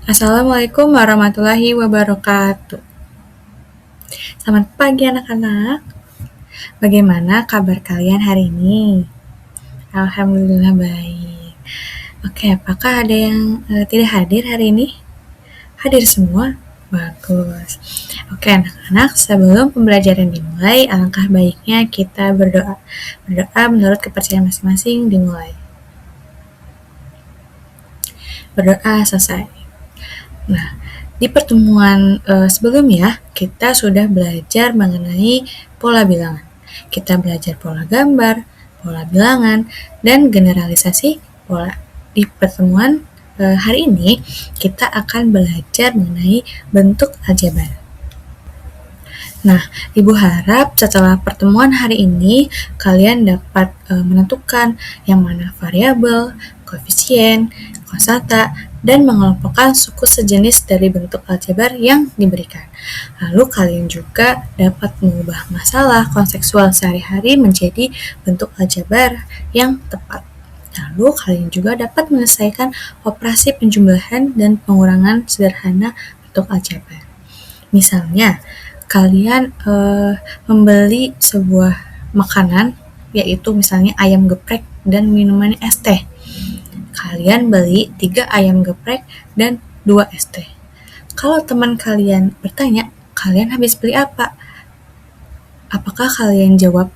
Assalamualaikum warahmatullahi wabarakatuh. Selamat pagi anak-anak. Bagaimana kabar kalian hari ini? Alhamdulillah baik. Oke, apakah ada yang tidak hadir hari ini? Hadir semua? Bagus. Oke anak-anak, sebelum pembelajaran dimulai, alangkah baiknya kita berdoa. Berdoa menurut kepercayaan masing-masing dimulai. Berdoa selesai. Nah, di pertemuan sebelumnya kita sudah belajar mengenai pola bilangan. Kita belajar pola gambar, pola bilangan, dan generalisasi pola. Di pertemuan hari ini kita akan belajar mengenai bentuk aljabar. Nah, Ibu harap setelah pertemuan hari ini kalian dapat menentukan yang mana variabel, koefisien, kosata, dan mengelompokkan suku sejenis dari bentuk aljabar yang diberikan. Lalu kalian juga dapat mengubah masalah kontekstual sehari-hari menjadi bentuk aljabar yang tepat. Lalu kalian juga dapat menyelesaikan operasi penjumlahan dan pengurangan sederhana bentuk aljabar. Misalnya, kalian membeli sebuah makanan, yaitu misalnya ayam geprek dan minuman es teh. Kalian beli 3 ayam geprek dan 2 es teh. Kalau teman kalian bertanya, kalian habis beli apa? Apakah kalian jawab,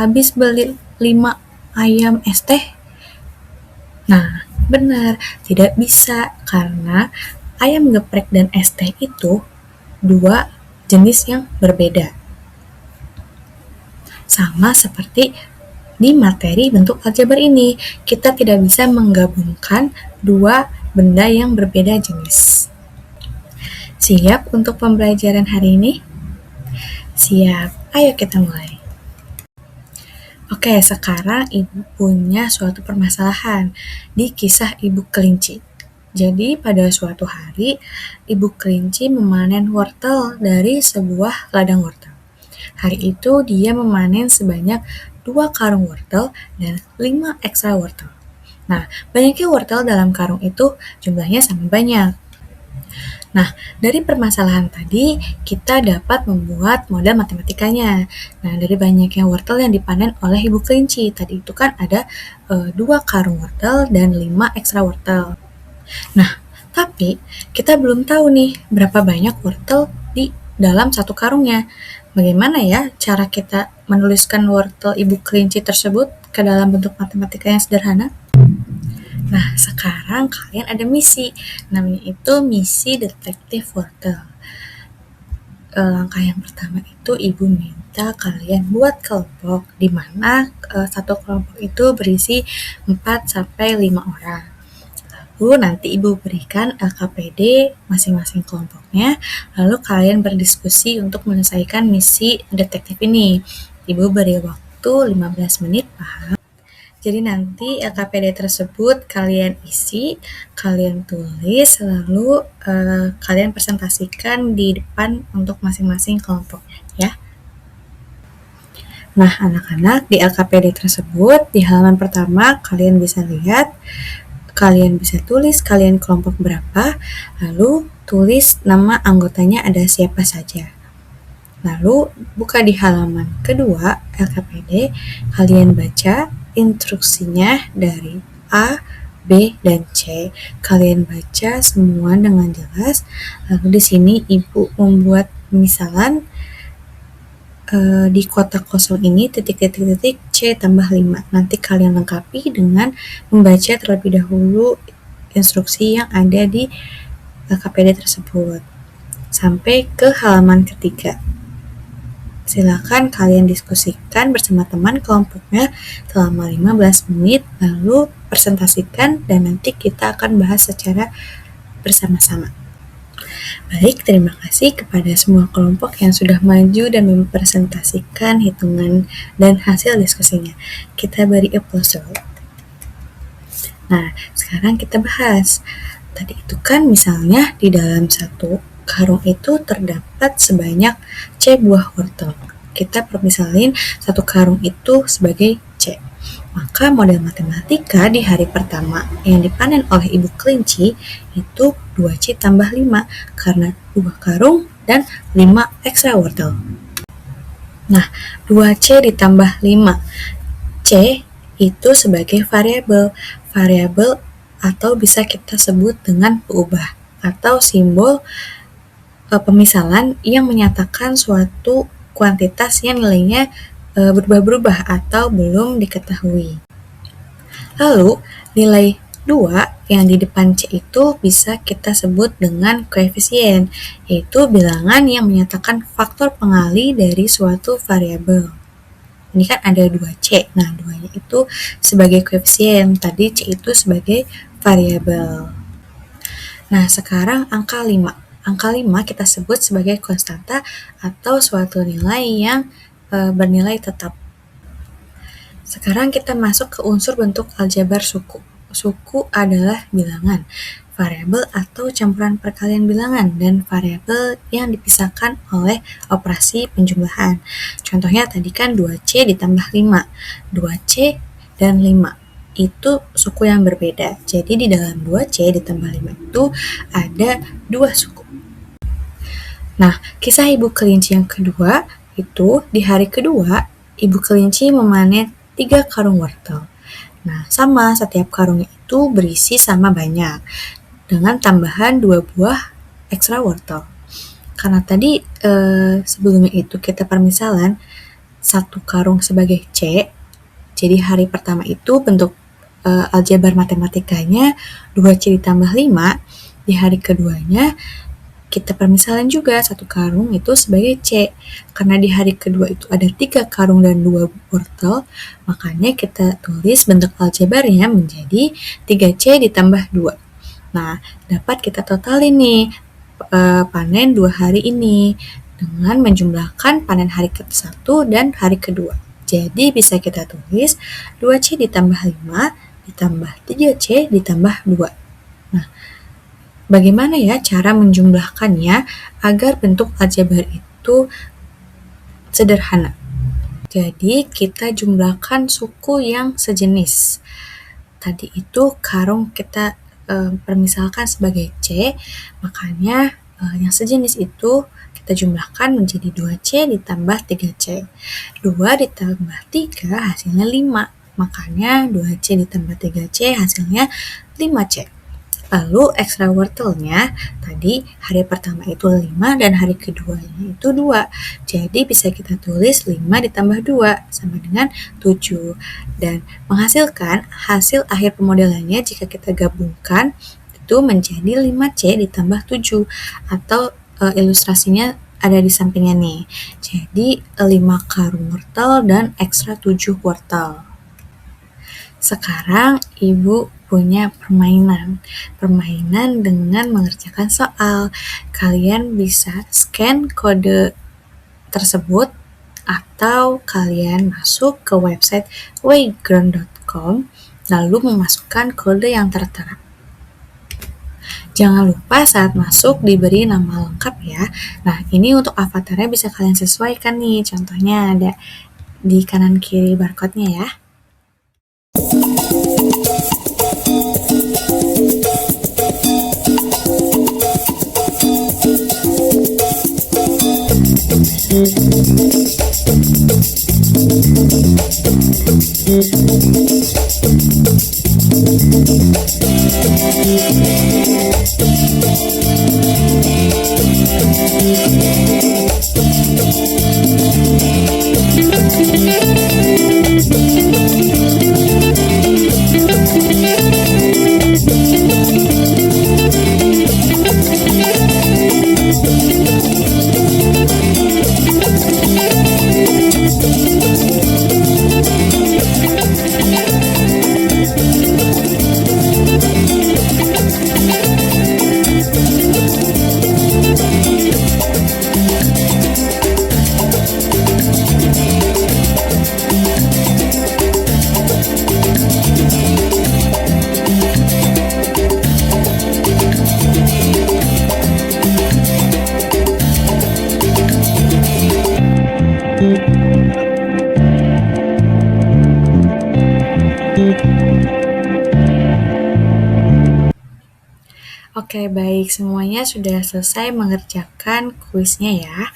habis beli 5 ayam es teh? Nah, benar, tidak bisa, karena ayam geprek dan es teh itu dua jenis yang berbeda. Sama seperti di materi bentuk aljabar ini, kita tidak bisa menggabungkan dua benda yang berbeda jenis. Siap untuk pembelajaran hari ini? Siap, ayo kita mulai. Oke, sekarang Ibu punya suatu permasalahan di kisah Ibu Kelinci. Jadi pada suatu hari, Ibu Kelinci memanen wortel dari sebuah ladang wortel. Hari itu dia memanen sebanyak 2 karung wortel dan 5 ekstra wortel. Nah, banyaknya wortel dalam karung itu jumlahnya sama banyak. Nah, dari permasalahan tadi, kita dapat membuat model matematikanya. Nah, dari banyaknya wortel yang dipanen oleh Ibu Kelinci, tadi itu kan ada 2 karung wortel dan 5 ekstra wortel. Nah, tapi kita belum tahu nih berapa banyak wortel di dalam satu karungnya. Bagaimana ya cara kita menuliskan wortel Ibu Kelinci tersebut ke dalam bentuk matematika yang sederhana? Nah, sekarang kalian ada misi, namanya itu misi detektif wortel. Langkah yang pertama itu Ibu minta kalian buat kelompok, di mana satu kelompok itu berisi 4-5 orang. Lalu nanti Ibu berikan LKPD masing-masing kelompoknya, lalu kalian berdiskusi untuk menyelesaikan misi detektif ini. Ibu beri waktu 15 menit, paham? Jadi nanti LKPD tersebut kalian isi, kalian tulis, lalu kalian presentasikan di depan untuk masing-masing kelompoknya, ya. Nah, anak-anak, di LKPD tersebut, di halaman pertama kalian bisa lihat, kalian bisa tulis kalian kelompok berapa, lalu tulis nama anggotanya ada siapa saja. Lalu buka di halaman kedua LKPD, kalian baca instruksinya dari A, B, dan C. Kalian baca semua dengan jelas. Lalu di sini Ibu membuat misalan di kotak kosong ini titik-titik C tambah 5. Nanti kalian lengkapi dengan membaca terlebih dahulu instruksi yang ada di LKPD tersebut sampai ke halaman ketiga. Silakan kalian diskusikan bersama teman kelompoknya selama 15 menit, lalu presentasikan dan nanti kita akan bahas secara bersama-sama. Baik, terima kasih kepada semua kelompok yang sudah maju dan mempresentasikan hitungan dan hasil diskusinya. Kita beri applause dulu. Nah, sekarang kita bahas. Tadi itu kan misalnya di dalam satu karung itu terdapat sebanyak C buah wortel. Kita permisalin satu karung itu sebagai C. Maka model matematika di hari pertama yang dipanen oleh ibu kelinci itu 2C tambah 5 karena 2 karung dan 5 ekstra wortel. Nah, 2C ditambah 5. C itu sebagai variabel atau bisa kita sebut dengan peubah atau simbol pemisalan yang menyatakan suatu kuantitas yang nilainya berubah-berubah atau belum diketahui. Lalu, nilai 2 yang di depan C itu bisa kita sebut dengan koefisien, yaitu bilangan yang menyatakan faktor pengali dari suatu variabel. Ini kan ada 2C, nah 2-nya itu sebagai koefisien, tadi C itu sebagai variabel. Nah, sekarang angka 5. Angka 5 kita sebut sebagai konstanta atau suatu nilai yang bernilai tetap. Sekarang kita masuk ke unsur bentuk aljabar suku. Suku adalah bilangan, variabel atau campuran perkalian bilangan, dan variabel yang dipisahkan oleh operasi penjumlahan. Contohnya tadi kan 2C ditambah 5. 2C dan 5 itu suku yang berbeda. Jadi di dalam 2C ditambah 5 itu ada 2 suku. Nah, kisah ibu kelinci yang kedua itu di hari kedua, ibu kelinci memanen 3 karung wortel. Nah, sama setiap karungnya itu berisi sama banyak dengan tambahan 2 buah ekstra wortel. Karena tadi sebelumnya itu kita permisalan 1 karung sebagai C, jadi hari pertama itu bentuk aljabar matematikanya 2C ditambah 5, di hari keduanya kita permisalan juga 1 karung itu sebagai C. Karena di hari kedua itu ada 3 karung dan 2 wortel, makanya kita tulis bentuk aljabarnya menjadi 3C ditambah 2. Nah, dapat kita totalin nih panen 2 hari ini dengan menjumlahkan panen hari ke-1 dan hari kedua. Jadi bisa kita tulis 2C ditambah 5 ditambah 3C ditambah 2. Nah, bagaimana ya cara menjumlahkannya agar bentuk aljabar itu sederhana? Jadi kita jumlahkan suku yang sejenis. Tadi itu karung kita permisalkan sebagai C, makanya yang sejenis itu kita jumlahkan menjadi 2C ditambah 3C. 2 ditambah 3 hasilnya 5, makanya 2C ditambah 3C hasilnya 5C. Lalu ekstra wortelnya tadi hari pertama itu 5 dan hari keduanya itu 2. Jadi bisa kita tulis 5 ditambah 2 sama dengan 7. Dan menghasilkan hasil akhir pemodelannya jika kita gabungkan itu menjadi 5C ditambah 7 atau ilustrasinya ada di sampingnya nih. Jadi 5 karung wortel dan ekstra 7 wortel. Sekarang Ibu punya permainan dengan mengerjakan soal. Kalian bisa scan kode tersebut atau kalian masuk ke website wayground.com lalu memasukkan kode yang tertera. Jangan lupa saat masuk diberi nama lengkap ya. Nah, ini untuk avatarnya bisa kalian sesuaikan nih. Contohnya ada di kanan kiri barcode-nya ya. Oke, baik. Semuanya sudah selesai mengerjakan kuisnya ya.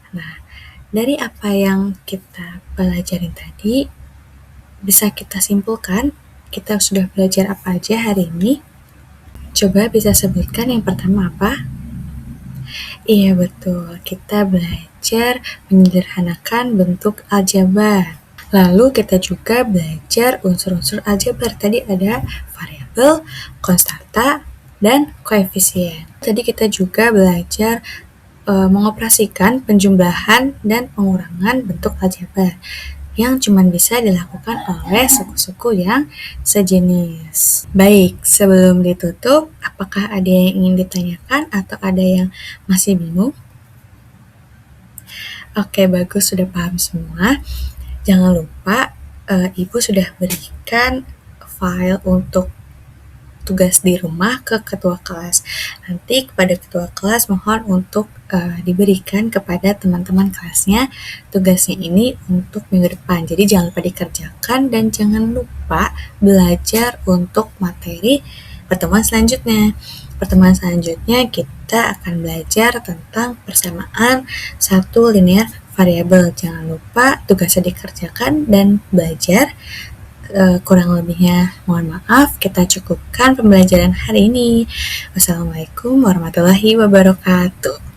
Nah, dari apa yang kita pelajarin tadi, bisa kita simpulkan kita sudah belajar apa aja hari ini. Coba bisa sebutkan yang pertama apa? Iya betul, kita belajar menyederhanakan bentuk aljabar. Lalu kita juga belajar unsur-unsur aljabar. Tadi ada variabel, konstanta, dan koefisien. Tadi kita juga belajar mengoperasikan penjumlahan dan pengurangan bentuk aljabar yang cuma bisa dilakukan oleh suku-suku yang sejenis. Baik, sebelum ditutup, apakah ada yang ingin ditanyakan atau ada yang masih bingung? Oke, bagus, sudah paham semua. Jangan lupa, Ibu sudah berikan file untuk tugas di rumah ke ketua kelas. Nanti kepada ketua kelas mohon untuk diberikan kepada teman-teman kelasnya tugasnya ini untuk minggu depan. Jadi jangan lupa dikerjakan dan jangan lupa belajar untuk materi pertemuan selanjutnya. Pertemuan selanjutnya kita akan belajar tentang persamaan satu linear variabel. Jangan lupa tugasnya dikerjakan dan belajar. Kurang lebihnya mohon maaf, kita cukupkan pembelajaran hari ini. Wassalamualaikum warahmatullahi wabarakatuh.